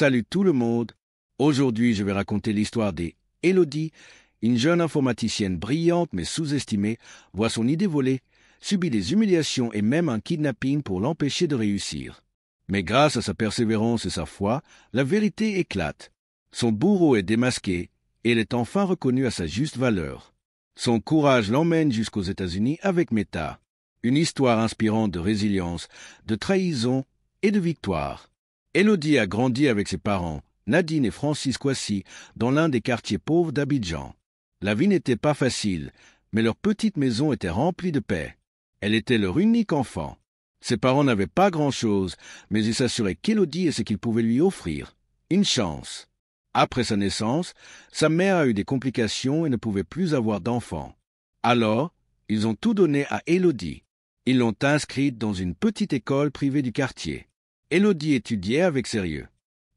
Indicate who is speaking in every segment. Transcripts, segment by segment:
Speaker 1: Salut tout le monde. Aujourd'hui, je vais raconter l'histoire d'Élodie, une jeune informaticienne brillante mais sous-estimée, voit son idée volée, subit des humiliations et même un kidnapping pour l'empêcher de réussir. Mais grâce à sa persévérance et sa foi, la vérité éclate. Son bourreau est démasqué et elle est enfin reconnue à sa juste valeur. Son courage l'emmène jusqu'aux États-Unis avec Meta. Une histoire inspirante de résilience, de trahison et de victoire. Élodie a grandi avec ses parents, Nadine et Francis Kouassi, dans l'un des quartiers pauvres d'Abidjan. La vie n'était pas facile, mais leur petite maison était remplie de paix. Elle était leur unique enfant. Ses parents n'avaient pas grand-chose, mais ils s'assuraient qu'Élodie ait ce qu'ils pouvaient lui offrir. Une chance. Après sa naissance, sa mère a eu des complications et ne pouvait plus avoir d'enfants. Alors, ils ont tout donné à Élodie. Ils l'ont inscrite dans une petite école privée du quartier. Élodie étudiait avec sérieux.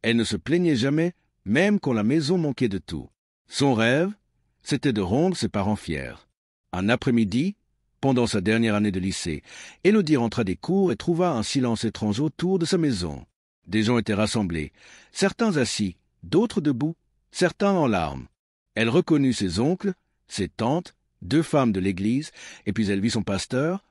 Speaker 1: Elle ne se plaignait jamais, même quand la maison manquait de tout. Son rêve, c'était de rendre ses parents fiers. Un après-midi, pendant sa dernière année de lycée, Élodie rentra des cours et trouva un silence étrange autour de sa maison. Des gens étaient rassemblés, certains assis, d'autres debout, certains en larmes. Elle reconnut ses oncles, ses tantes, 2 femmes de l'église, et puis elle vit son pasteur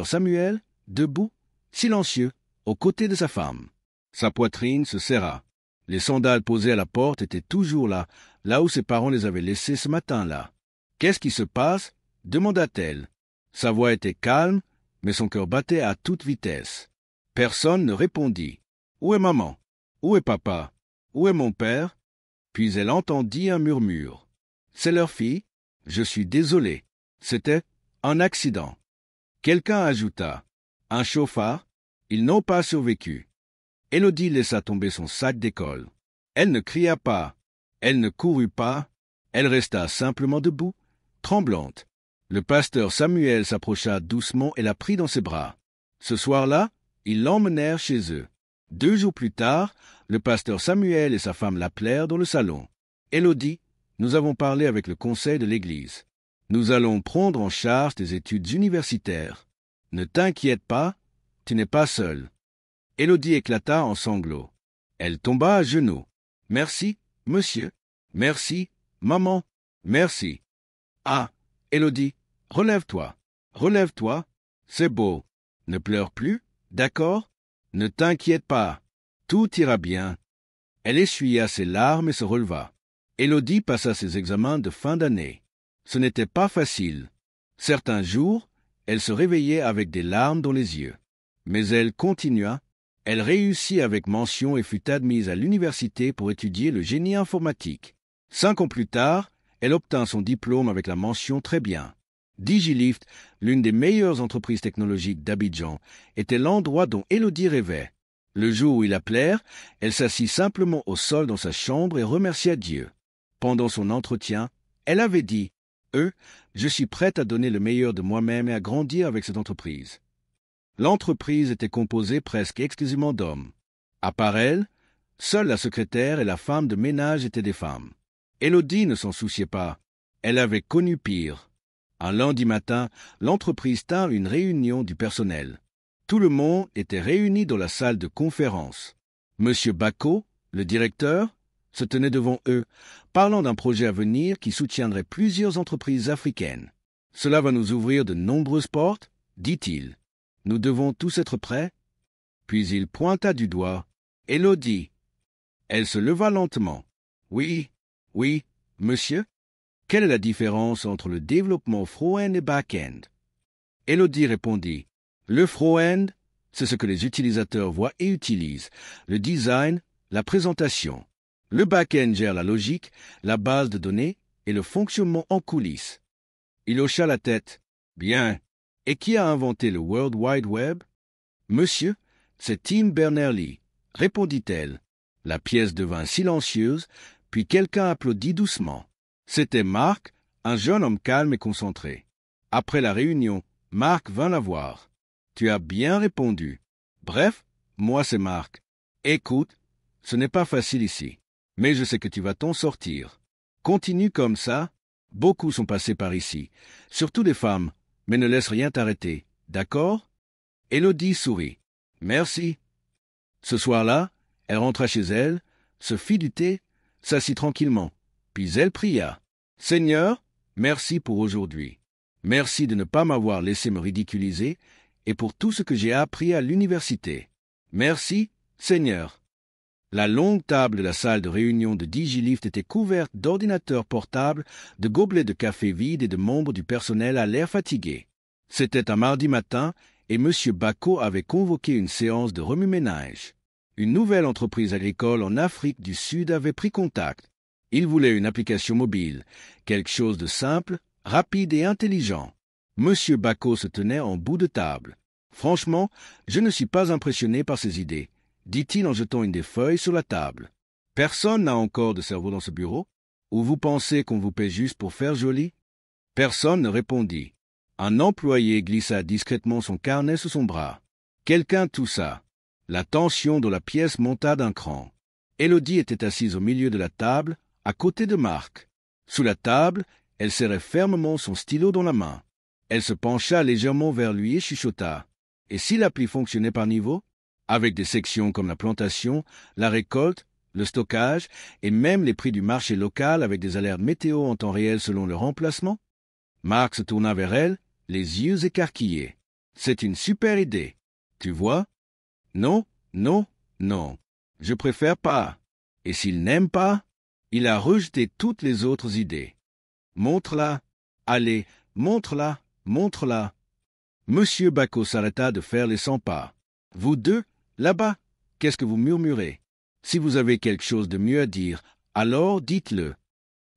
Speaker 1: Samuel, debout, silencieux, aux côtés de sa femme. Sa poitrine se serra. Les sandales posées à la porte étaient toujours là où ses parents les avaient laissées ce matin-là. « Qu'est-ce qui se passe » demanda-t-elle. Sa voix était calme, mais son cœur battait à toute vitesse. Personne ne répondit. « Où est maman? Où est papa? Où est mon père ?» Puis elle entendit un murmure. « C'est leur fille? Je suis désolé. C'était un accident. » Quelqu'un ajouta. « Un chauffard? Ils n'ont pas survécu. » Élodie laissa tomber son sac d'école. Elle ne cria pas, elle ne courut pas, elle resta simplement debout, tremblante. Le pasteur Samuel s'approcha doucement et la prit dans ses bras. Ce soir-là, ils l'emmenèrent chez eux. 2 jours plus tard, le pasteur Samuel et sa femme l'appelèrent dans le salon. « Élodie, nous avons parlé avec le conseil de l'Église. Nous allons prendre en charge tes études universitaires. Ne t'inquiète pas, tu n'es pas seule. » Élodie éclata en sanglots. Elle tomba à genoux. « Merci, monsieur. Merci, maman. Merci. »« Ah, Élodie, relève-toi. Relève-toi. C'est beau. Ne pleure plus, d'accord? Ne t'inquiète pas. Tout ira bien. » Elle essuya ses larmes et se releva. Élodie passa ses examens de fin d'année. Ce n'était pas facile. Certains jours, elle se réveillait avec des larmes dans les yeux. Mais elle continua. Elle réussit avec mention et fut admise à l'université pour étudier le génie informatique. 5 ans plus tard, elle obtint son diplôme avec la mention très bien. DigiLift, l'une des meilleures entreprises technologiques d'Abidjan, était l'endroit dont Élodie rêvait. Le jour où ils l'appelèrent, elle s'assit simplement au sol dans sa chambre et remercia Dieu. Pendant son entretien, elle avait dit « je suis prête à donner le meilleur de moi-même et à grandir avec cette entreprise. » L'entreprise était composée presque exclusivement d'hommes. À part elle, seule la secrétaire et la femme de ménage étaient des femmes. Élodie ne s'en souciait pas. Elle avait connu pire. Un lundi matin, l'entreprise tint une réunion du personnel. Tout le monde était réuni dans la salle de conférence. Monsieur Bako, le directeur, se tenait devant eux, parlant d'un projet à venir qui soutiendrait plusieurs entreprises africaines. « Cela va nous ouvrir de nombreuses portes, dit-il. Nous devons tous être prêts. » Puis il pointa du doigt. « Élodie. » Elle se leva lentement. « Oui, monsieur. Quelle est la différence entre le développement front-end et back-end » Élodie répondit. « Le front-end, c'est ce que les utilisateurs voient et utilisent, le design, la présentation. Le back-end gère la logique, la base de données et le fonctionnement en coulisses. » Il hocha la tête. « Bien. Et qui a inventé le World Wide Web ?»« Monsieur, c'est Tim Berners-Lee, » répondit-elle. La pièce devint silencieuse, puis quelqu'un applaudit doucement. C'était Marc, un jeune homme calme et concentré. Après la réunion, Marc vint la voir. « Tu as bien répondu. Bref, moi c'est Marc. Écoute, ce n'est pas facile ici, mais je sais que tu vas t'en sortir. Continue comme ça. Beaucoup sont passés par ici, surtout des femmes. Mais ne laisse rien t'arrêter, d'accord ?» Élodie sourit. « Merci. » Ce soir-là, elle rentra chez elle, se fit du thé, s'assit tranquillement, puis elle pria. « Seigneur, merci pour aujourd'hui. Merci de ne pas m'avoir laissé me ridiculiser et pour tout ce que j'ai appris à l'université. Merci, Seigneur. » La longue table de la salle de réunion de DigiLift était couverte d'ordinateurs portables, de gobelets de café vides et de membres du personnel à l'air fatigué. C'était un mardi matin et M. Bako avait convoqué une séance de remue-ménage. Une nouvelle entreprise agricole en Afrique du Sud avait pris contact. Il voulait une application mobile, quelque chose de simple, rapide et intelligent. M. Bako se tenait en bout de table. « Franchement, je ne suis pas impressionné par ces idées, » dit-il en jetant une des feuilles sur la table. « Personne n'a encore de cerveau dans ce bureau? Ou vous pensez qu'on vous paie juste pour faire joli ?» Personne ne répondit. Un employé glissa discrètement son carnet sous son bras. Quelqu'un toussa. La tension dans la pièce monta d'un cran. Élodie était assise au milieu de la table, à côté de Marc. Sous la table, elle serrait fermement son stylo dans la main. Elle se pencha légèrement vers lui et chuchota. « Et si l'appli fonctionnait par niveau ? Avec des sections comme la plantation, la récolte, le stockage et même les prix du marché local avec des alertes météo en temps réel selon leur emplacement ?» Marc se tourna vers elle, les yeux écarquillés. « C'est une super idée. Tu vois ? Non, non, non. Je préfère pas. Et s'il n'aime pas, il a rejeté toutes les autres idées. Montre-la. Allez, montre-la, montre-la. » Monsieur Bako s'arrêta de faire les 100 pas. « Vous deux, là-bas, qu'est-ce que vous murmurez? Si vous avez quelque chose de mieux à dire, alors dites-le. »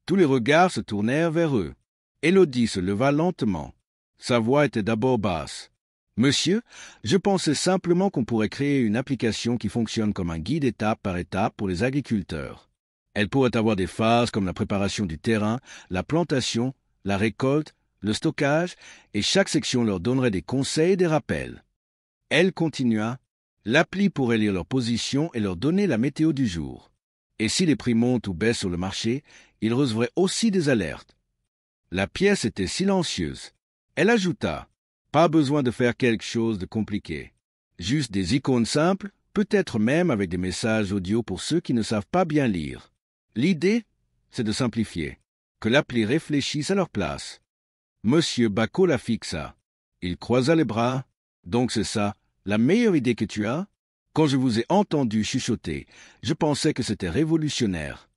Speaker 1: Tous les regards se tournèrent vers eux. Élodie se leva lentement. Sa voix était d'abord basse. « Monsieur, je pensais simplement qu'on pourrait créer une application qui fonctionne comme un guide étape par étape pour les agriculteurs. Elle pourrait avoir des phases comme la préparation du terrain, la plantation, la récolte, le stockage, et chaque section leur donnerait des conseils et des rappels. » Elle continua. « L'appli pourrait lire leur position et leur donner la météo du jour. Et si les prix montent ou baissent sur le marché, il recevrait aussi des alertes. » La pièce était silencieuse. Elle ajouta. « Pas besoin de faire quelque chose de compliqué. Juste des icônes simples, peut-être même avec des messages audio pour ceux qui ne savent pas bien lire. L'idée, c'est de simplifier, que l'appli réfléchisse à leur place. » Monsieur Bako la fixa. Il croisa les bras. « Donc c'est ça, la meilleure idée que tu as ? Quand je vous ai entendu chuchoter, je pensais que c'était révolutionnaire. »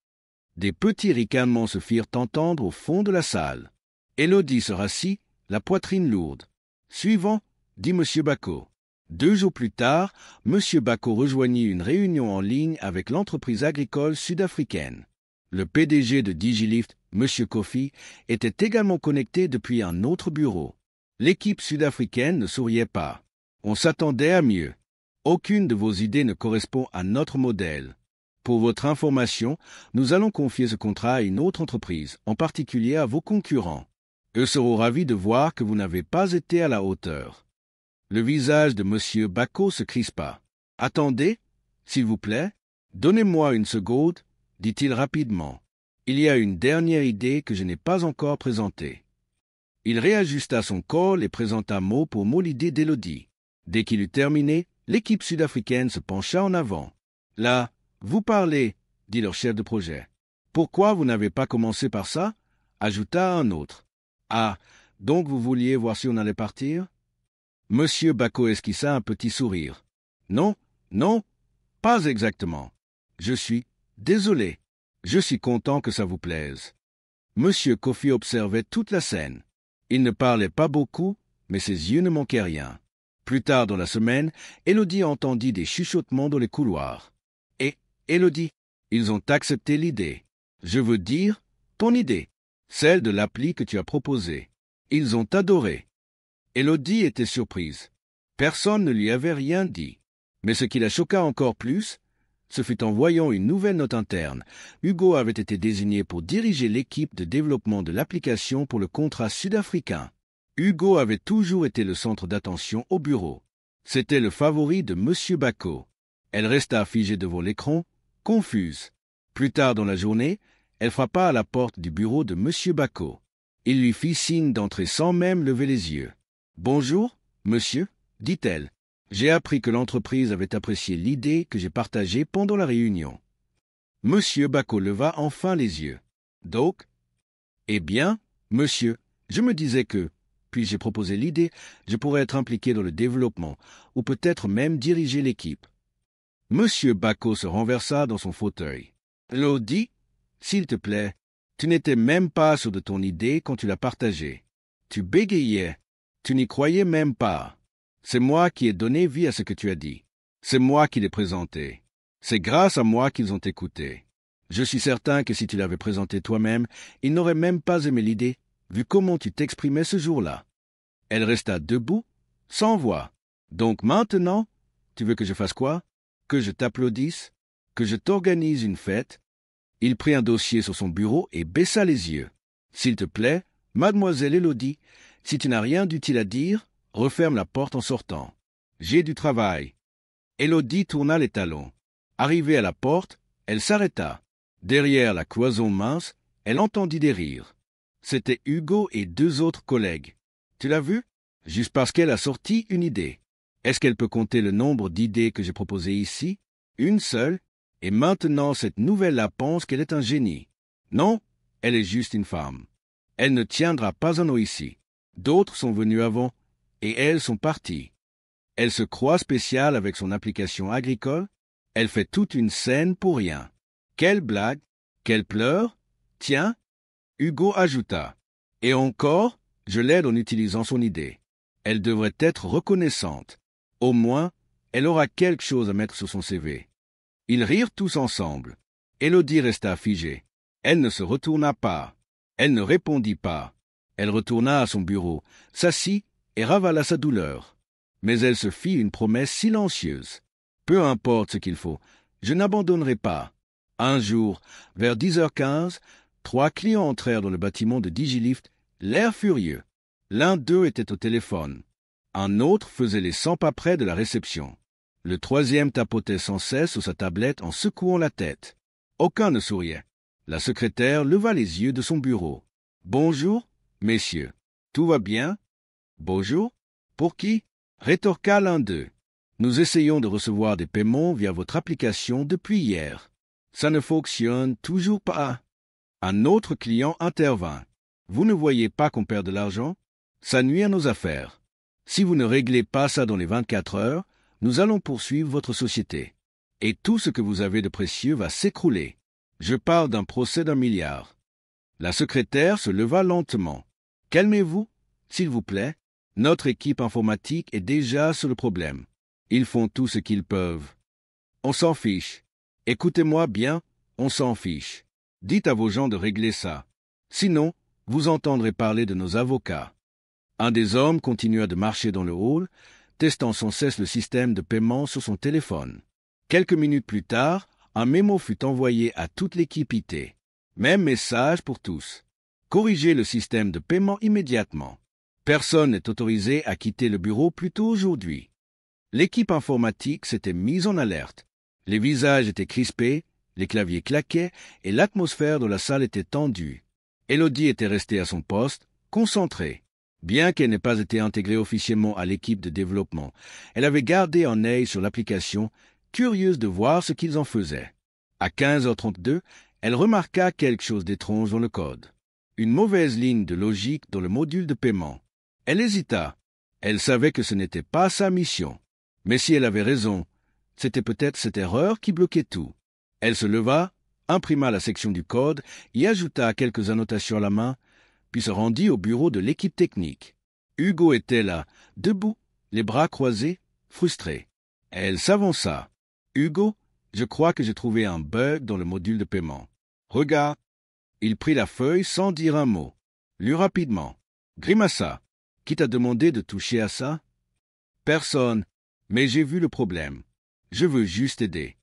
Speaker 1: Des petits ricanements se firent entendre au fond de la salle. Élodie se rassit, la poitrine lourde. « Suivant, » dit M. Bako. 2 jours plus tard, M. Bako rejoignit une réunion en ligne avec l'entreprise agricole sud-africaine. Le PDG de DigiLift, M. Kofi, était également connecté depuis un autre bureau. L'équipe sud-africaine ne souriait pas. On s'attendait à mieux. Aucune de vos idées ne correspond à notre modèle. Pour votre information, nous allons confier ce contrat à une autre entreprise, en particulier à vos concurrents. Eux seront ravis de voir que vous n'avez pas été à la hauteur. » Le visage de M. Bako se crispa. « Attendez, s'il vous plaît. Donnez-moi une seconde, » dit-il rapidement. « Il y a une dernière idée que je n'ai pas encore présentée. » Il réajusta son col et présenta mot pour mot l'idée d'Élodie. Dès qu'il eut terminé, l'équipe sud-africaine se pencha en avant. « Là, vous parlez, » dit leur chef de projet. « Pourquoi vous n'avez pas commencé par ça ?» ajouta un autre. « Ah, donc vous vouliez voir si on allait partir ?» Monsieur Bako esquissa un petit sourire. « Non, non, pas exactement. Je suis désolé. Je suis content que ça vous plaise. » Monsieur Kofi observait toute la scène. Il ne parlait pas beaucoup, mais ses yeux ne manquaient rien. Plus tard dans la semaine, Élodie entendit des chuchotements dans les couloirs. « Et, Élodie, ils ont accepté l'idée. Je veux dire, ton idée, celle de l'appli que tu as proposée. Ils ont adoré. » Élodie était surprise. Personne ne lui avait rien dit. Mais ce qui la choqua encore plus, ce fut en voyant une nouvelle note interne. Hugo avait été désigné pour diriger l'équipe de développement de l'application pour le contrat sud-africain. Hugo avait toujours été le centre d'attention au bureau. C'était le favori de M. Bako. Elle resta figée devant l'écran, confuse. Plus tard dans la journée, elle frappa à la porte du bureau de M. Bako. Il lui fit signe d'entrer sans même lever les yeux. « Bonjour, monsieur, » dit-elle. « J'ai appris que l'entreprise avait apprécié l'idée que j'ai partagée pendant la réunion. » Monsieur Bacot leva enfin les yeux. Donc, eh bien, monsieur, je me disais que, puis j'ai proposé l'idée, je pourrais être impliqué dans le développement, ou peut-être même diriger l'équipe. Monsieur Bacot se renversa dans son fauteuil. Elodie, s'il te plaît, tu n'étais même pas sûr de ton idée quand tu l'as partagée. Tu bégayais, tu n'y croyais même pas. C'est moi qui ai donné vie à ce que tu as dit. C'est moi qui l'ai présenté. C'est grâce à moi qu'ils ont écouté. Je suis certain que si tu l'avais présenté toi-même, ils n'auraient même pas aimé l'idée, vu comment tu t'exprimais ce jour-là. Elle resta debout, sans voix. Donc maintenant, tu veux que je fasse quoi? Que je t'applaudisse? Que je t'organise une fête? Il prit un dossier sur son bureau et baissa les yeux. S'il te plaît, mademoiselle Élodie, si tu n'as rien d'utile à dire, referme la porte en sortant. J'ai du travail. Élodie tourna les talons. Arrivée à la porte, elle s'arrêta. Derrière la cloison mince, elle entendit des rires. C'étaient Hugo et deux autres collègues. Tu l'as vu? Juste parce qu'elle a sorti une idée. Est-ce qu'elle peut compter le nombre d'idées que j'ai proposées ici? Une seule? Et maintenant cette nouvelle-là pense qu'elle est un génie. Non, elle est juste une femme. Elle ne tiendra pas un mot ici. D'autres sont venus avant, et elles sont parties. Elle se croit spéciale avec son application agricole. Elle fait toute une scène pour rien. Quelle blague! Qu'elle pleure! Tiens! Hugo ajouta. Et encore, je l'aide en utilisant son idée. Elle devrait être reconnaissante. Au moins, elle aura quelque chose à mettre sur son CV. Ils rirent tous ensemble. Élodie resta figée. Elle ne se retourna pas. Elle ne répondit pas. Elle retourna à son bureau, s'assit et ravala sa douleur. Mais elle se fit une promesse silencieuse. Peu importe ce qu'il faut, je n'abandonnerai pas. Un jour, vers 10h15, 3 clients entrèrent dans le bâtiment de Digilift, l'air furieux. L'un d'eux était au téléphone. Un autre faisait les 100 pas près de la réception. Le troisième tapotait sans cesse sur sa tablette en secouant la tête. Aucun ne souriait. La secrétaire leva les yeux de son bureau. « Bonjour, messieurs. Tout va bien? »« Bonjour. Pour qui ?» rétorqua l'un d'eux. « Nous essayons de recevoir des paiements via votre application depuis hier. Ça ne fonctionne toujours pas. » Un autre client intervint. « Vous ne voyez pas qu'on perd de l'argent? Ça nuit à nos affaires. Si vous ne réglez pas ça dans les 24 heures, nous allons poursuivre votre société. Et tout ce que vous avez de précieux va s'écrouler. Je parle d'un procès d'1 milliard. » La secrétaire se leva lentement. « Calmez-vous, s'il vous plaît. Notre équipe informatique est déjà sur le problème. Ils font tout ce qu'ils peuvent. On s'en fiche. Écoutez-moi bien, on s'en fiche. Dites à vos gens de régler ça. Sinon, vous entendrez parler de nos avocats. » Un des hommes continua de marcher dans le hall, testant sans cesse le système de paiement sur son téléphone. Quelques minutes plus tard, un mémo fut envoyé à toute l'équipe IT. Même message pour tous. Corrigez le système de paiement immédiatement. Personne n'est autorisé à quitter le bureau plus tôt aujourd'hui. L'équipe informatique s'était mise en alerte. Les visages étaient crispés, les claviers claquaient et l'atmosphère de la salle était tendue. Élodie était restée à son poste, concentrée. Bien qu'elle n'ait pas été intégrée officiellement à l'équipe de développement, elle avait gardé un œil sur l'application, curieuse de voir ce qu'ils en faisaient. À 15h32, elle remarqua quelque chose d'étrange dans le code. Une mauvaise ligne de logique dans le module de paiement. Elle hésita. Elle savait que ce n'était pas sa mission. Mais si elle avait raison, c'était peut-être cette erreur qui bloquait tout. Elle se leva, imprima la section du code, y ajouta quelques annotations à la main, puis se rendit au bureau de l'équipe technique. Hugo était là, debout, les bras croisés, frustré. Elle s'avança. « Hugo, je crois que j'ai trouvé un bug dans le module de paiement. Regarde. » Il prit la feuille sans dire un mot. Lut rapidement. Grimaça. « Qui t'a demandé de toucher à ça? »« Personne. Mais j'ai vu le problème. Je veux juste aider. »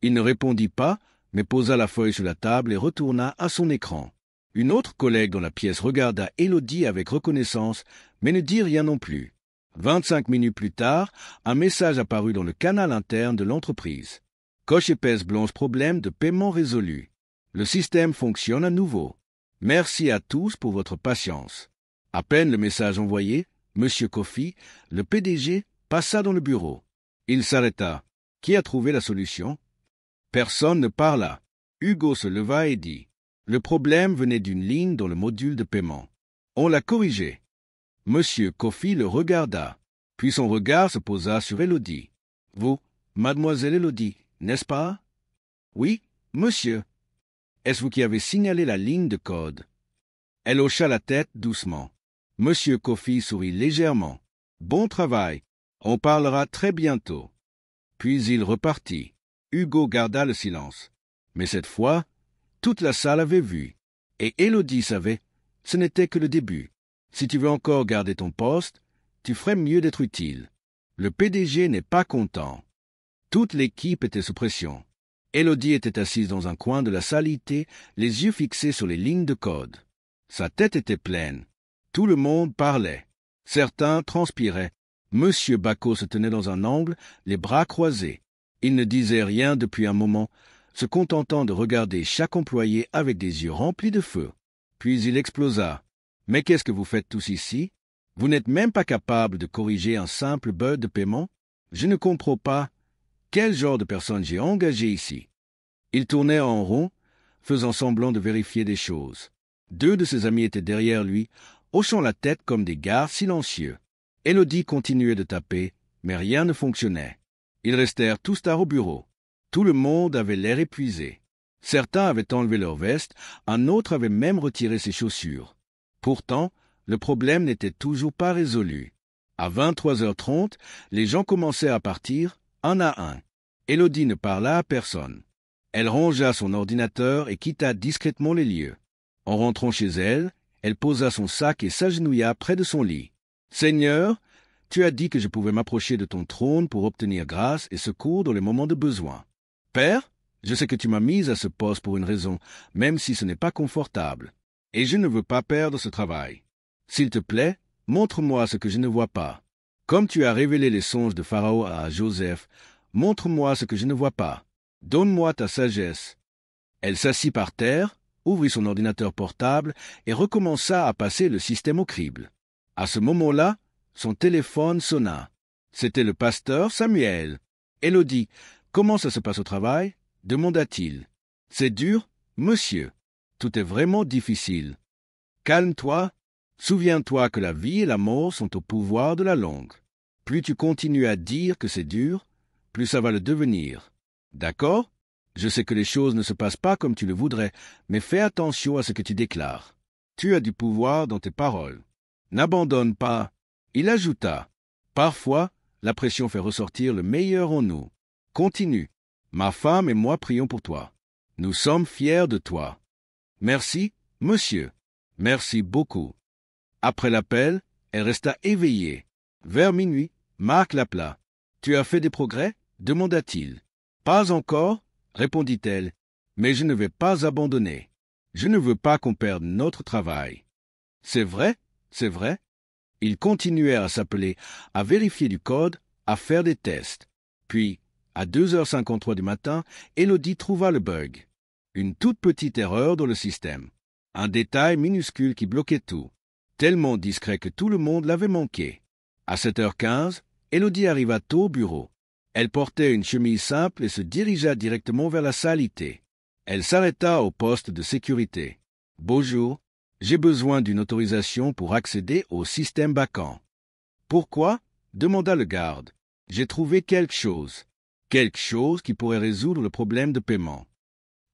Speaker 1: Il ne répondit pas, mais posa la feuille sur la table et retourna à son écran. Une autre collègue dans la pièce regarda Élodie avec reconnaissance, mais ne dit rien non plus. 25 minutes plus tard, un message apparut dans le canal interne de l'entreprise. Coche épaisse blanche problème de paiement résolu. Le système fonctionne à nouveau. Merci à tous pour votre patience. À peine le message envoyé, M. Coffey, le PDG, passa dans le bureau. Il s'arrêta. Qui a trouvé la solution? Personne ne parla. Hugo se leva et dit « Le problème venait d'une ligne dans le module de paiement. On l'a corrigé. » Monsieur Coffey le regarda, puis son regard se posa sur Élodie. « Vous, mademoiselle Élodie, n'est-ce pas? »« Oui, monsieur. »« Est-ce vous qui avez signalé la ligne de code? » Elle hocha la tête doucement. Monsieur Coffey sourit légèrement. « Bon travail. On parlera très bientôt. » Puis il repartit. Hugo garda le silence. Mais cette fois, toute la salle avait vu. Et Élodie savait, ce n'était que le début. Si tu veux encore garder ton poste, tu ferais mieux d'être utile. Le PDG n'est pas content. Toute l'équipe était sous pression. Élodie était assise dans un coin de la salité, les yeux fixés sur les lignes de code. Sa tête était pleine. Tout le monde parlait. Certains transpiraient. Monsieur Bacot se tenait dans un angle, les bras croisés. Il ne disait rien depuis un moment, se contentant de regarder chaque employé avec des yeux remplis de feu. Puis il explosa. « Mais qu'est-ce que vous faites tous ici? Vous n'êtes même pas capable de corriger un simple bug de paiement? Je ne comprends pas. Quel genre de personne j'ai engagé ici? » Il tournait en rond, faisant semblant de vérifier des choses. Deux de ses amis étaient derrière lui, hochant la tête comme des gardes silencieux. Élodie continuait de taper, mais rien ne fonctionnait. Ils restèrent tous tard au bureau. Tout le monde avait l'air épuisé. Certains avaient enlevé leur veste, un autre avait même retiré ses chaussures. Pourtant, le problème n'était toujours pas résolu. À 23h30, les gens commençaient à partir, un à un. Élodie ne parla à personne. Elle rangea son ordinateur et quitta discrètement les lieux. En rentrant chez elle, elle posa son sac et s'agenouilla près de son lit. « Seigneur, tu as dit que je pouvais m'approcher de ton trône pour obtenir grâce et secours dans les moments de besoin. Père, je sais que tu m'as mise à ce poste pour une raison, même si ce n'est pas confortable. Et je ne veux pas perdre ce travail. S'il te plaît, montre-moi ce que je ne vois pas. Comme tu as révélé les songes de Pharaon à Joseph, montre-moi ce que je ne vois pas. Donne-moi ta sagesse. » Elle s'assit par terre, ouvrit son ordinateur portable et recommença à passer le système au crible. À ce moment-là, son téléphone sonna. C'était le pasteur Samuel. « Élodie, comment ça se passe au travail? » demanda-t-il. « C'est dur, monsieur. Tout est vraiment difficile. Calme-toi. Souviens-toi que la vie et la mort sont au pouvoir de la langue. Plus tu continues à dire que c'est dur, plus ça va le devenir. D'accord? Je sais que les choses ne se passent pas comme tu le voudrais, mais fais attention à ce que tu déclares. Tu as du pouvoir dans tes paroles. N'abandonne pas. » Il ajouta, « Parfois, la pression fait ressortir le meilleur en nous. Continue. Ma femme et moi prions pour toi. Nous sommes fiers de toi. » « Merci, monsieur. Merci beaucoup. » Après l'appel, elle resta éveillée. Vers minuit, Marc l'appela. « Tu as fait des progrès? » demanda-t-il. « Pas encore, » répondit-elle, « mais je ne vais pas abandonner. Je ne veux pas qu'on perde notre travail. »« C'est vrai, c'est vrai. » Ils continuèrent à s'appeler, à vérifier du code, à faire des tests. Puis, à 2h53 du matin, Élodie trouva le bug. Une toute petite erreur dans le système. Un détail minuscule qui bloquait tout. Tellement discret que tout le monde l'avait manqué. À 7h15, Élodie arriva tôt au bureau. Elle portait une chemise simple et se dirigea directement vers la salité. Elle s'arrêta au poste de sécurité. « Bonjour, j'ai besoin d'une autorisation pour accéder au système Bacan. »« Pourquoi ?» demanda le garde. « J'ai trouvé quelque chose. Quelque chose qui pourrait résoudre le problème de paiement. »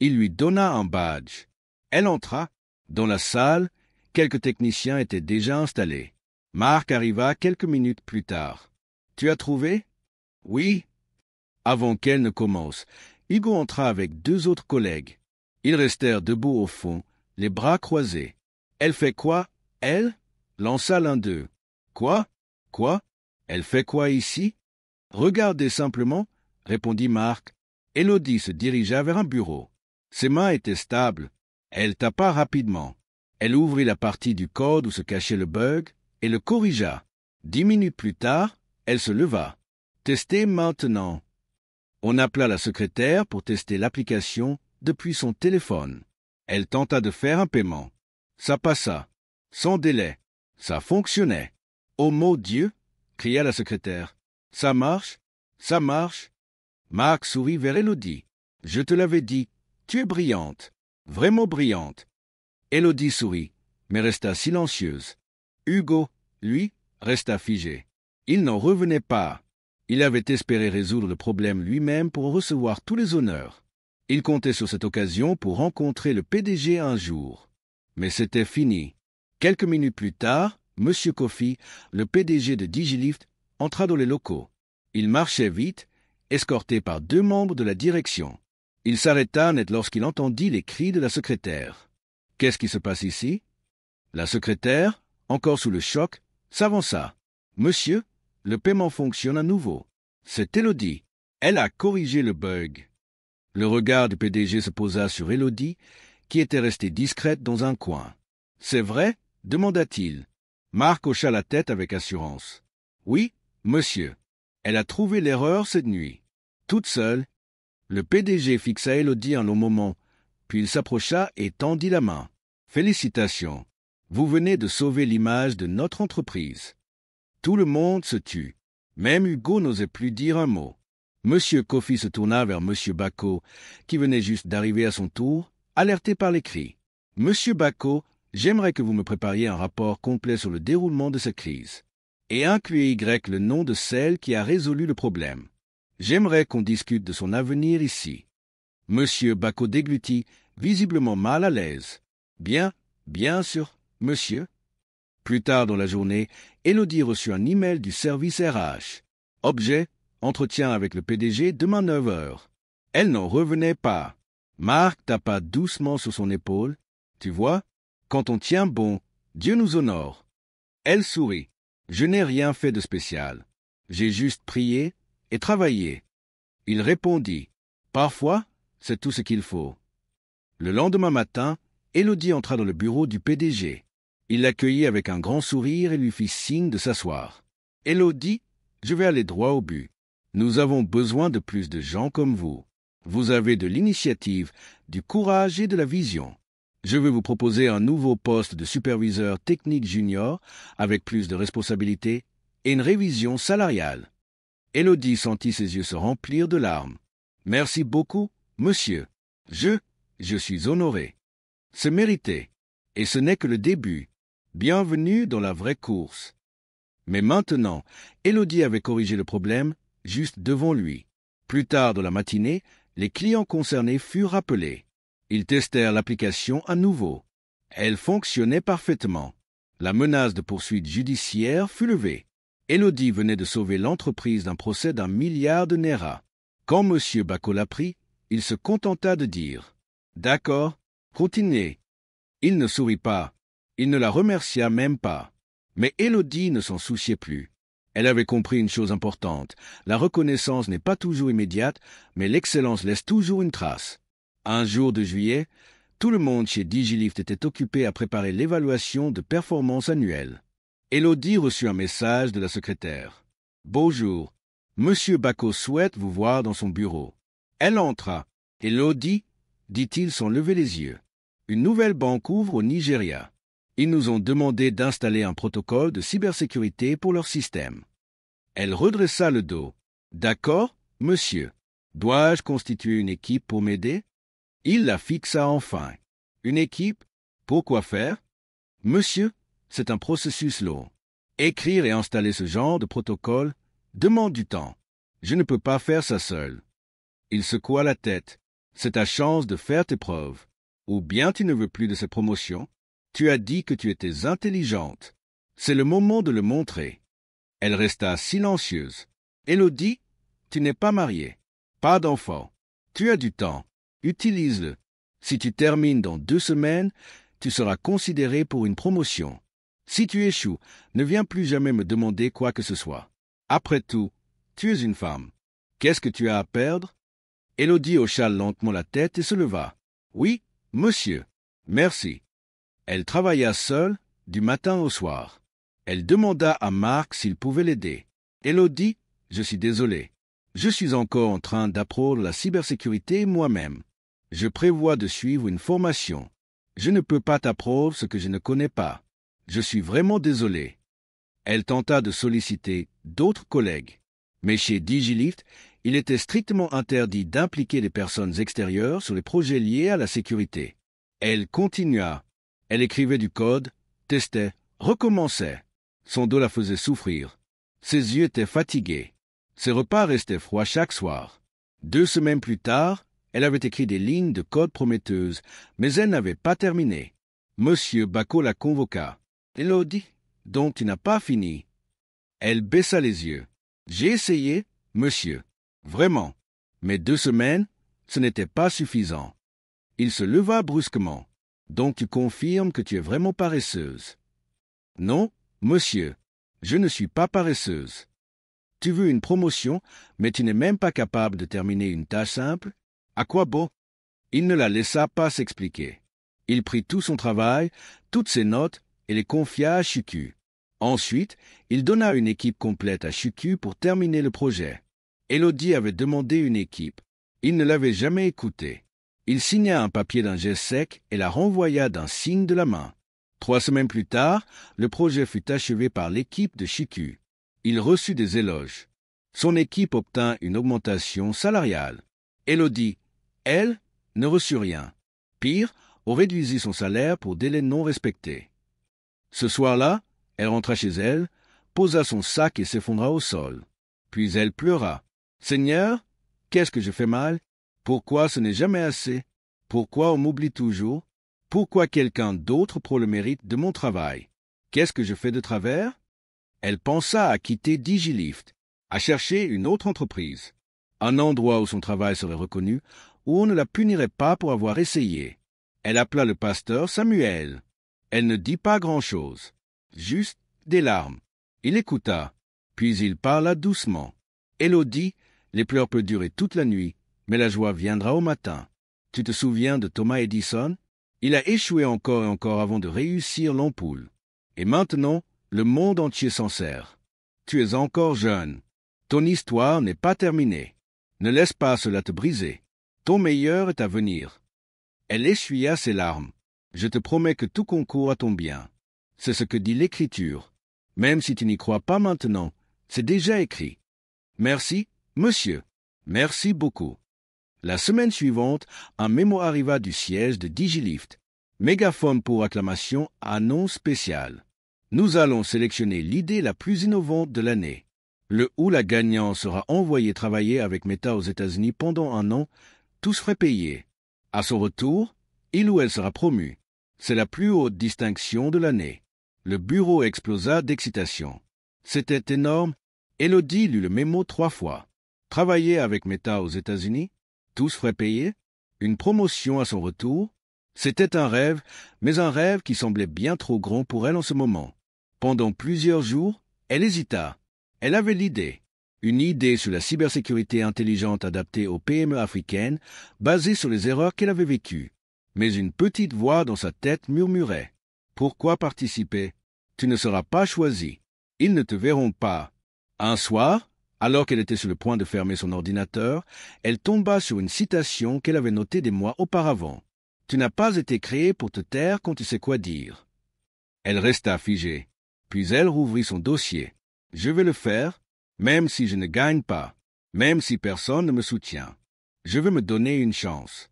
Speaker 1: Il lui donna un badge. Elle entra. Dans la salle, quelques techniciens étaient déjà installés. Marc arriva quelques minutes plus tard. « Tu as trouvé? »« Oui. » Avant qu'elle ne commence, Hugo entra avec deux autres collègues. Ils restèrent debout au fond, les bras croisés. « Elle fait quoi, elle ?» lança l'un d'eux. « Quoi? Quoi? Elle fait quoi ici? »« Regardez simplement, » répondit Marc. Élodie se dirigea vers un bureau. Ses mains étaient stables. Elle tapa rapidement. Elle ouvrit la partie du code où se cachait le bug et le corrigea. 10 minutes plus tard, elle se leva. « Testez maintenant. » On appela la secrétaire pour tester l'application depuis son téléphone. Elle tenta de faire un paiement. Ça passa. Sans délai. Ça fonctionnait. « Oh mon Dieu !» cria la secrétaire. « Ça marche? Ça marche ?» Marc sourit vers Élodie. « Je te l'avais dit. Tu es brillante. Vraiment brillante. Élodie sourit, mais resta silencieuse. Hugo, lui, resta figé. Il n'en revenait pas. Il avait espéré résoudre le problème lui-même pour recevoir tous les honneurs. Il comptait sur cette occasion pour rencontrer le PDG un jour. Mais c'était fini. Quelques minutes plus tard, M. Coffey, le PDG de Digilift, entra dans les locaux. Il marchait vite, escorté par 2 membres de la direction. Il s'arrêta net lorsqu'il entendit les cris de la secrétaire. « Qu'est-ce qui se passe ici ?» La secrétaire, encore sous le choc, s'avança. « Monsieur, le paiement fonctionne à nouveau. C'est Élodie. Elle a corrigé le bug. » Le regard du PDG se posa sur Élodie, qui était restée discrète dans un coin. « C'est vrai ?» demanda-t-il. Marc hocha la tête avec assurance. « Oui, monsieur. Elle a trouvé l'erreur cette nuit. Toute seule. » Le PDG fixa Élodie un long moment, puis il s'approcha et tendit la main. « Félicitations. Vous venez de sauver l'image de notre entreprise. » Tout le monde se tut. Même Hugo n'osait plus dire un mot. Monsieur Coffey se tourna vers Monsieur Bacot, qui venait juste d'arriver à son tour, alerté par les cris. « Monsieur Bacot, j'aimerais que vous me prépariez un rapport complet sur le déroulement de cette crise. Et incluez Y le nom de celle qui a résolu le problème. J'aimerais qu'on discute de son avenir ici. » Monsieur Bacot déglutit, visiblement mal à l'aise. « Bien sûr, monsieur. » Plus tard dans la journée, Élodie reçut un email du service RH. Objet, entretien avec le PDG demain 9 heures. Elle n'en revenait pas. Marc tapa doucement sur son épaule. « Tu vois, quand on tient bon, Dieu nous honore. » Elle sourit. « Je n'ai rien fait de spécial. J'ai juste prié et travaillé. » Il répondit. « Parfois, c'est tout ce qu'il faut. » Le lendemain matin, Élodie entra dans le bureau du PDG. Il l'accueillit avec un grand sourire et lui fit signe de s'asseoir. « Élodie, je vais aller droit au but. Nous avons besoin de plus de gens comme vous. Vous avez de l'initiative, du courage et de la vision. Je vais vous proposer un nouveau poste de superviseur technique junior avec plus de responsabilités et une révision salariale. » Élodie sentit ses yeux se remplir de larmes. « Merci beaucoup, monsieur. Je suis honoré. C'est mérité. Et ce n'est que le début. Bienvenue dans la vraie course. » Mais maintenant, Élodie avait corrigé le problème juste devant lui. Plus tard dans la matinée, les clients concernés furent rappelés. Ils testèrent l'application à nouveau. Elle fonctionnait parfaitement. La menace de poursuite judiciaire fut levée. Élodie venait de sauver l'entreprise d'un procès d'1 milliard de Naira. Quand M. Bacot l'apprit, il se contenta de dire « D'accord, continuez. » Il ne sourit pas. Il ne la remercia même pas. Mais Élodie ne s'en souciait plus. Elle avait compris une chose importante. La reconnaissance n'est pas toujours immédiate, mais l'excellence laisse toujours une trace. Un jour de juillet, tout le monde chez Digilift était occupé à préparer l'évaluation de performance annuelle. Élodie reçut un message de la secrétaire. « Bonjour. Monsieur Bacot souhaite vous voir dans son bureau. » Elle entra. « Élodie, dit-il sans lever les yeux. Une nouvelle banque ouvre au Nigeria. Ils nous ont demandé d'installer un protocole de cybersécurité pour leur système. » Elle redressa le dos. « D'accord, monsieur. Dois-je constituer une équipe pour m'aider ?» Il la fixa enfin. « Une équipe? Pour quoi faire ?»« Monsieur, c'est un processus long. Écrire et installer ce genre de protocole demande du temps. Je ne peux pas faire ça seul. » Il secoua la tête. « C'est ta chance de faire tes preuves. Ou bien tu ne veux plus de cette promotion. Tu as dit que tu étais intelligente. C'est le moment de le montrer. » Elle resta silencieuse. « Élodie, tu n'es pas mariée. Pas d'enfant. Tu as du temps. Utilise-le. Si tu termines dans 2 semaines, tu seras considéré pour une promotion. Si tu échoues, ne viens plus jamais me demander quoi que ce soit. Après tout, tu es une femme. Qu'est-ce que tu as à perdre ?» Élodie hocha lentement la tête et se leva. « Oui, monsieur. Merci. » Elle travailla seule, du matin au soir. Elle demanda à Marc s'il pouvait l'aider. « Élodie, je suis désolé. Je suis encore en train d'apprendre la cybersécurité moi-même. Je prévois de suivre une formation. Je ne peux pas t'apprendre ce que je ne connais pas. Je suis vraiment désolé. » Elle tenta de solliciter d'autres collègues. Mais chez Digilift, Il était strictement interdit d'impliquer des personnes extérieures sur les projets liés à la sécurité. Elle continua. Elle écrivait du code, testait, recommençait. Son dos la faisait souffrir. Ses yeux étaient fatigués. Ses repas restaient froids chaque soir. 2 semaines plus tard, elle avait écrit des lignes de code prometteuses, mais elle n'avait pas terminé. Monsieur Bacot la convoqua. « Elodie, donc tu n'as pas fini. » Elle baissa les yeux. « J'ai essayé, monsieur. Vraiment. Mais 2 semaines, ce n'était pas suffisant. » Il se leva brusquement. « Donc tu confirmes que tu es vraiment paresseuse. »« Non, monsieur. Je ne suis pas paresseuse. Tu veux une promotion, mais tu n'es même pas capable de terminer une tâche simple? À quoi bon? » Il ne la laissa pas s'expliquer. Il prit tout son travail, toutes ses notes, et les confia à Chuku. Ensuite, il donna une équipe complète à Chuku pour terminer le projet. Elodie avait demandé une équipe. Il ne l'avait jamais écoutée. Il signa un papier d'un geste sec et la renvoya d'un signe de la main. 3 semaines plus tard, le projet fut achevé par l'équipe de Chuku. Il reçut des éloges. Son équipe obtint une augmentation salariale. Elodie, elle, ne reçut rien. Pire, on réduisit son salaire pour délai non respecté. Ce soir-là, elle rentra chez elle, posa son sac et s'effondra au sol. Puis elle pleura. « Seigneur, qu'est-ce que je fais mal? Pourquoi ce n'est jamais assez? Pourquoi on m'oublie toujours? Pourquoi quelqu'un d'autre prend le mérite de mon travail? Qu'est-ce que je fais de travers? » Elle pensa à quitter DigiLift, à chercher une autre entreprise, un endroit où son travail serait reconnu, où on ne la punirait pas pour avoir essayé. Elle appela le pasteur Samuel. Elle ne dit pas grand-chose, juste des larmes. Il écouta, puis il parla doucement. « Elodie, les pleurs peuvent durer toute la nuit, mais la joie viendra au matin. Tu te souviens de Thomas Edison? Il a échoué encore et encore avant de réussir l'ampoule. Et maintenant, le monde entier s'en sert. Tu es encore jeune. Ton histoire n'est pas terminée. Ne laisse pas cela te briser. Ton meilleur est à venir. » Elle essuya ses larmes. « Je te promets que tout concourt à ton bien. C'est ce que dit l'Écriture. Même si tu n'y crois pas maintenant, c'est déjà écrit. Merci, monsieur. Merci beaucoup. » La semaine suivante, un mémo arriva du siège de DigiLift. Mégaphone pour acclamation, annonce spéciale. Nous allons sélectionner l'idée la plus innovante de l'année. Le ou la gagnant sera envoyé travailler avec Meta aux États-Unis pendant 1 an, tous frais payés. À son retour, il ou elle sera promu. C'est la plus haute distinction de l'année. Le bureau explosa d'excitation. C'était énorme. Elodie lut le mémo 3 fois. Travailler avec Meta aux États-Unis, tous frais payés, une promotion à son retour. C'était un rêve, mais un rêve qui semblait bien trop grand pour elle en ce moment. Pendant plusieurs jours, elle hésita. Elle avait l'idée. Une idée sur la cybersécurité intelligente adaptée aux PME africaines, basée sur les erreurs qu'elle avait vécues. Mais une petite voix dans sa tête murmurait. « Pourquoi participer? Tu ne seras pas choisi. Ils ne te verront pas. » Un soir, alors qu'elle était sur le point de fermer son ordinateur, elle tomba sur une citation qu'elle avait notée des mois auparavant. « Tu n'as pas été créé pour te taire quand tu sais quoi dire. » Elle resta figée. Puis elle rouvrit son dossier. « Je vais le faire, même si je ne gagne pas, même si personne ne me soutient. Je veux me donner une chance. »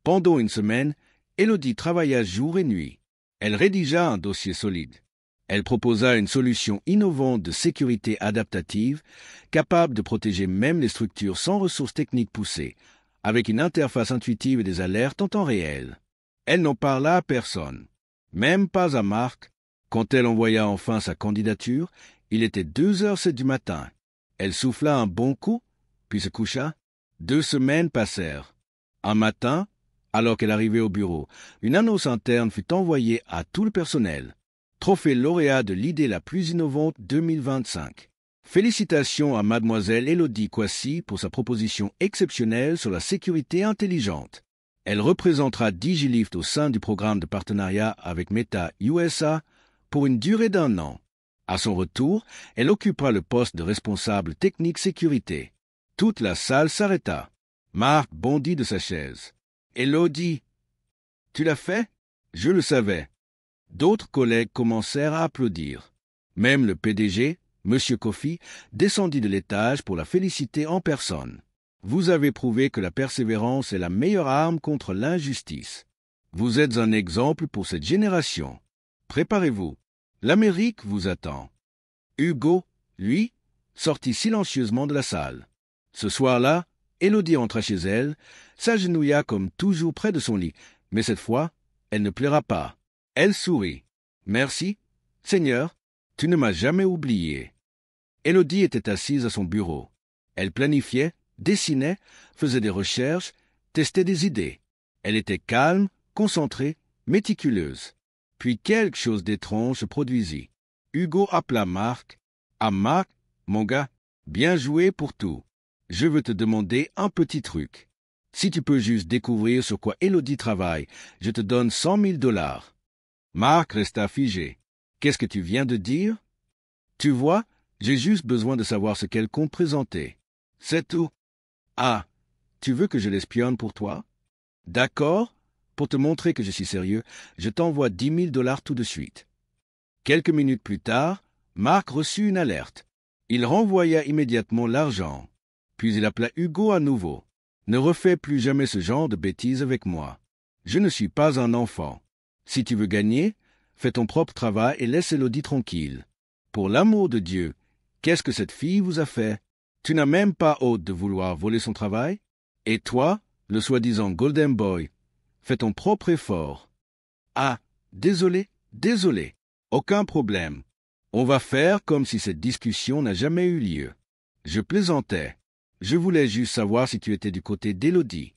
Speaker 1: Pendant 1 semaine, Elodie travailla jour et nuit. Elle rédigea un dossier solide. Elle proposa une solution innovante de sécurité adaptative, capable de protéger même les structures sans ressources techniques poussées, avec une interface intuitive et des alertes en temps réel. Elle n'en parla à personne, même pas à Marc. Quand elle envoya enfin sa candidature, il était 2h07 du matin. Elle souffla un bon coup, puis se coucha. 2 semaines passèrent. Un matin, alors qu'elle arrivait au bureau, une annonce interne fut envoyée à tout le personnel. Trophée lauréat de l'idée la plus innovante 2025. Félicitations à mademoiselle Elodie Kwasi pour sa proposition exceptionnelle sur la sécurité intelligente. Elle représentera DigiLift au sein du programme de partenariat avec Meta USA pour une durée d'1 an. À son retour, elle occupera le poste de responsable technique sécurité. Toute la salle s'arrêta. Marc bondit de sa chaise. « Elodie, tu l'as fait? Je le savais. » D'autres collègues commencèrent à applaudir. Même le PDG, M. Kofi, descendit de l'étage pour la féliciter en personne. Vous avez prouvé que la persévérance est la meilleure arme contre l'injustice. Vous êtes un exemple pour cette génération. Préparez-vous. L'Amérique vous attend. Hugo, lui, sortit silencieusement de la salle. Ce soir-là, Élodie entra chez elle, s'agenouilla comme toujours près de son lit, mais cette fois, elle ne pleura pas. Elle sourit. « Merci, Seigneur, tu ne m'as jamais oublié. » Élodie était assise à son bureau. Elle planifiait, dessinait, faisait des recherches, testait des idées. Elle était calme, concentrée, méticuleuse. Puis quelque chose d'étrange se produisit. Hugo appela Marc. « Ah Marc, mon gars, bien joué pour tout. Je veux te demander un petit truc. Si tu peux juste découvrir sur quoi Élodie travaille, je te donne 100 000 $. Marc resta figé. « Qu'est-ce que tu viens de dire? » « Tu vois, j'ai juste besoin de savoir ce qu'elle compte présenter. C'est tout. »« Ah, tu veux que je l'espionne pour toi? » « D'accord. Pour te montrer que je suis sérieux, je t'envoie 10 000 $ tout de suite. » Quelques minutes plus tard, Marc reçut une alerte. Il renvoya immédiatement l'argent. Puis il appela Hugo à nouveau. « Ne refais plus jamais ce genre de bêtises avec moi. Je ne suis pas un enfant. Si tu veux gagner, fais ton propre travail et laisse Élodie tranquille. Pour l'amour de Dieu, qu'est-ce que cette fille vous a fait? Tu n'as même pas honte de vouloir voler son travail? Et toi, le soi-disant Golden Boy, fais ton propre effort. »« Ah, désolé. Aucun problème. On va faire comme si cette discussion n'a jamais eu lieu. Je plaisantais. Je voulais juste savoir si tu étais du côté d'Élodie. »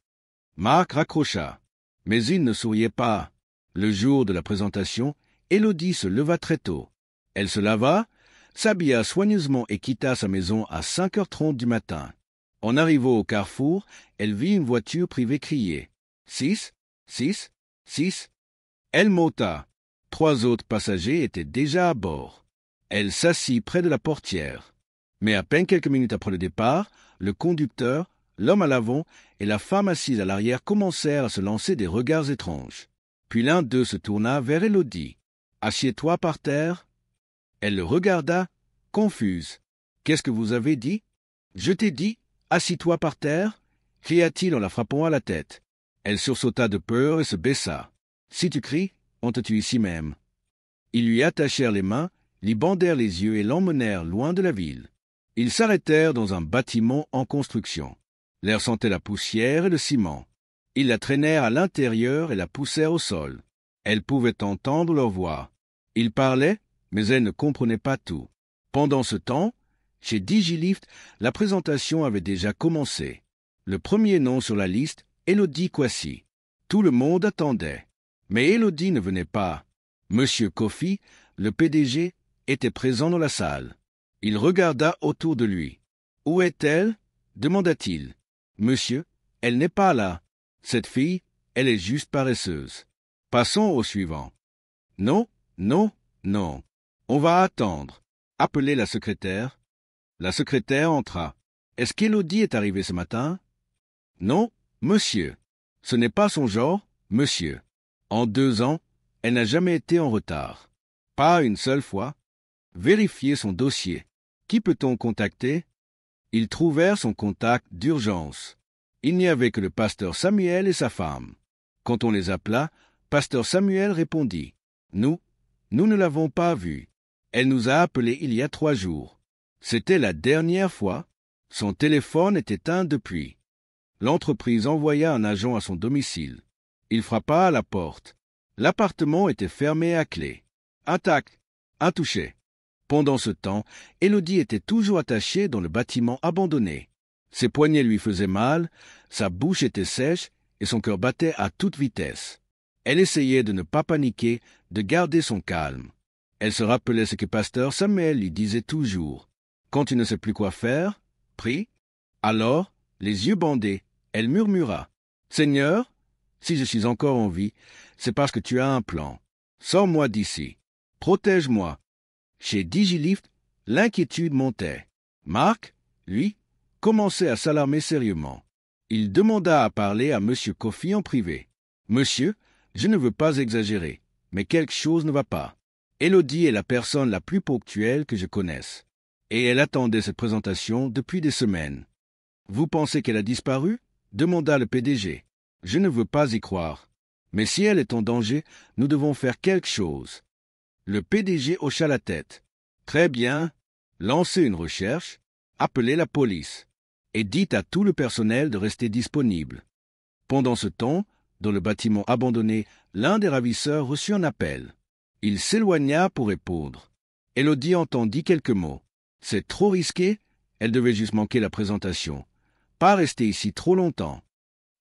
Speaker 1: Marc raccrocha. Mais il ne souriait pas. Le jour de la présentation, Élodie se leva très tôt. Elle se lava, s'habilla soigneusement et quitta sa maison à 5h30 du matin. En arrivant au carrefour, elle vit une voiture privée crier « 6, 6, 6 !» Elle monta. 3 autres passagers étaient déjà à bord. Elle s'assit près de la portière. Mais à peine quelques minutes après le départ, le conducteur, l'homme à l'avant et la femme assise à l'arrière commencèrent à se lancer des regards étranges. Puis l'un d'eux se tourna vers Élodie. « Assieds-toi par terre. » Elle le regarda, confuse. « Qu'est-ce que vous avez dit? »« Je t'ai dit, assis-toi par terre, » cria-t-il en la frappant à la tête. Elle sursauta de peur et se baissa. « Si tu cries, on te tue ici même. » Ils lui attachèrent les mains, lui bandèrent les yeux et l'emmenèrent loin de la ville. Ils s'arrêtèrent dans un bâtiment en construction. L'air sentait la poussière et le ciment. Ils la traînèrent à l'intérieur et la poussèrent au sol. Elle pouvait entendre leur voix. Ils parlaient, mais elle ne comprenait pas tout. Pendant ce temps, chez Digilift, la présentation avait déjà commencé. Le premier nom sur la liste, Élodie Kwasi. Tout le monde attendait. Mais Élodie ne venait pas. Monsieur Kofi, le PDG, était présent dans la salle. Il regarda autour de lui. « Où est-elle » demanda-t-il. « Monsieur, elle n'est pas là. Cette fille, elle est juste paresseuse. Passons au suivant. »« Non. On va attendre. Appelez la secrétaire. » La secrétaire entra. « Est-ce qu'Élodie est arrivée ce matin? »« Non, monsieur. Ce n'est pas son genre, monsieur. En 2 ans, elle n'a jamais été en retard. Pas une seule fois. Vérifiez son dossier. Qui peut-on contacter? » Ils trouvèrent son contact d'urgence. Il n'y avait que le pasteur Samuel et sa femme. Quand on les appela, pasteur Samuel répondit. « Nous ne l'avons pas vue. Elle nous a appelés il y a 3 jours. C'était la dernière fois. Son téléphone est éteint depuis. » L'entreprise envoya un agent à son domicile. Il frappa à la porte. L'appartement était fermé à clé. Attaque, intouché. Pendant ce temps, Élodie était toujours attachée dans le bâtiment abandonné. Ses poignets lui faisaient mal, sa bouche était sèche et son cœur battait à toute vitesse. Elle essayait de ne pas paniquer, de garder son calme. Elle se rappelait ce que pasteur Samuel lui disait toujours. Quand tu ne sais plus quoi faire, prie. Alors, les yeux bandés, elle murmura. « Seigneur, si je suis encore en vie, c'est parce que tu as un plan. Sors-moi d'ici. Protège-moi. » Chez Digilift, l'inquiétude montait. Marc, lui, commençait à s'alarmer sérieusement. Il demanda à parler à M. Kofi en privé. « Monsieur, je ne veux pas exagérer, mais quelque chose ne va pas. Élodie est la personne la plus ponctuelle que je connaisse. Et elle attendait cette présentation depuis des semaines. Vous pensez qu'elle a disparu? Demanda le PDG. Je ne veux pas y croire. Mais si elle est en danger, nous devons faire quelque chose. Le PDG hocha la tête. Très bien. Lancez une recherche, appelez la police et dites à tout le personnel de rester disponible. Pendant ce temps, dans le bâtiment abandonné, l'un des ravisseurs reçut un appel. Il s'éloigna pour répondre. Élodie entendit quelques mots. C'est trop risqué, elle devait juste manquer la présentation. Pas rester ici trop longtemps.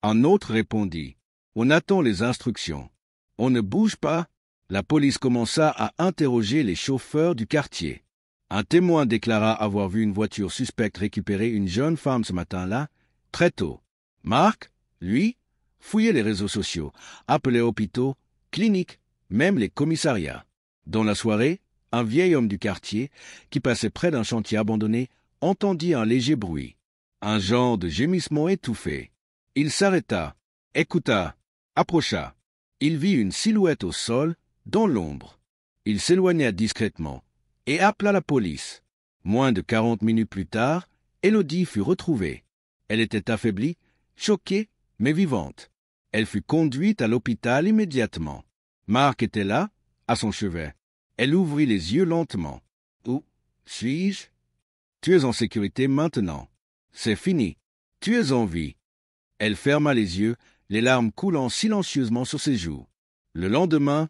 Speaker 1: Un autre répondit. On attend les instructions. On ne bouge pas. La police commença à interroger les chauffeurs du quartier. Un témoin déclara avoir vu une voiture suspecte récupérer une jeune femme ce matin-là, très tôt. Marc, lui, fouillait les réseaux sociaux, appelait hôpitaux, cliniques, même les commissariats. Dans la soirée, un vieil homme du quartier, qui passait près d'un chantier abandonné, entendit un léger bruit, un genre de gémissement étouffé. Il s'arrêta, écouta, approcha. Il vit une silhouette au sol, dans l'ombre. Il s'éloigna discrètement et appela la police. Moins de 40 minutes plus tard, Élodie fut retrouvée. Elle était affaiblie, choquée, mais vivante. Elle fut conduite à l'hôpital immédiatement. Marc était là, à son chevet. Elle ouvrit les yeux lentement. « Où suis-je » ? « Tu es en sécurité maintenant. C'est fini. Tu es en vie. » Elle ferma les yeux, les larmes coulant silencieusement sur ses joues. Le lendemain,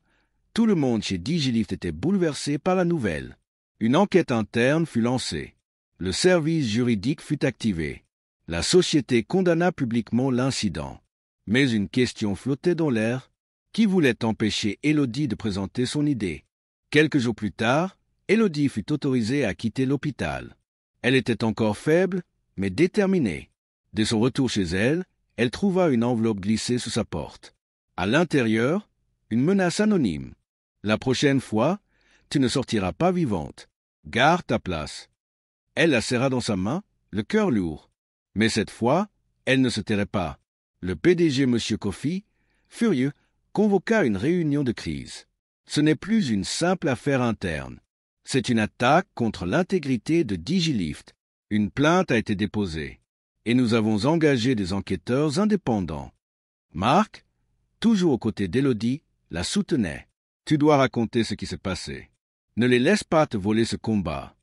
Speaker 1: tout le monde chez Digilift était bouleversé par la nouvelle. Une enquête interne fut lancée. Le service juridique fut activé. La société condamna publiquement l'incident. Mais une question flottait dans l'air. Qui voulait empêcher Élodie de présenter son idée? Quelques jours plus tard, Élodie fut autorisée à quitter l'hôpital. Elle était encore faible, mais déterminée. Dès son retour chez elle, elle trouva une enveloppe glissée sous sa porte. À l'intérieur, une menace anonyme. « La prochaine fois, tu ne sortiras pas vivante. Garde ta place. » Elle la serra dans sa main, le cœur lourd. Mais cette fois, elle ne se tairait pas. Le PDG, M. Coffey, furieux, convoqua une réunion de crise. Ce n'est plus une simple affaire interne. C'est une attaque contre l'intégrité de Digilift. Une plainte a été déposée. Et nous avons engagé des enquêteurs indépendants. Marc, toujours aux côtés d'Élodie, la soutenait. Tu dois raconter ce qui s'est passé. Ne les laisse pas te voler ce combat.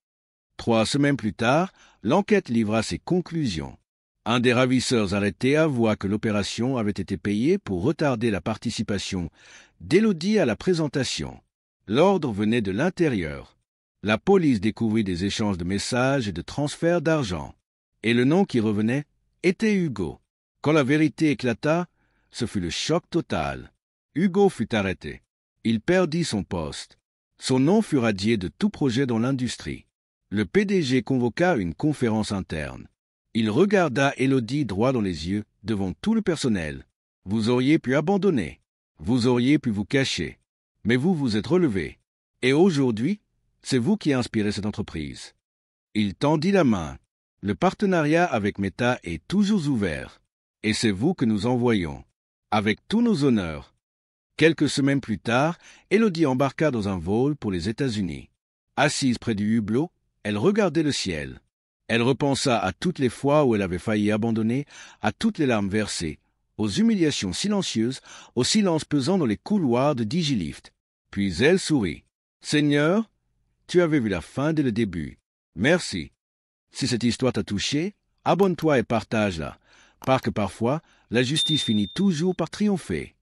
Speaker 1: 3 semaines plus tard, l'enquête livra ses conclusions. Un des ravisseurs arrêtés avoua que l'opération avait été payée pour retarder la participation d'Élodie à la présentation. L'ordre venait de l'intérieur. La police découvrit des échanges de messages et de transferts d'argent. Et le nom qui revenait était Hugo. Quand la vérité éclata, ce fut le choc total. Hugo fut arrêté. Il perdit son poste. Son nom fut radié de tout projet dans l'industrie. Le PDG convoqua une conférence interne. Il regarda Élodie droit dans les yeux, devant tout le personnel. Vous auriez pu abandonner. Vous auriez pu vous cacher. Mais vous vous êtes relevé. Et aujourd'hui, c'est vous qui inspirez cette entreprise. Il tendit la main. Le partenariat avec Meta est toujours ouvert. Et c'est vous que nous envoyons. Avec tous nos honneurs. Quelques semaines plus tard, Élodie embarqua dans un vol pour les États-Unis. Assise près du hublot, elle regardait le ciel. Elle repensa à toutes les fois où elle avait failli abandonner, à toutes les larmes versées, aux humiliations silencieuses, au silence pesant dans les couloirs de Digilift. Puis elle sourit. « Seigneur, tu avais vu la fin dès le début. Merci. Si cette histoire t'a touché, abonne-toi et partage-la, parce que parfois, la justice finit toujours par triompher. »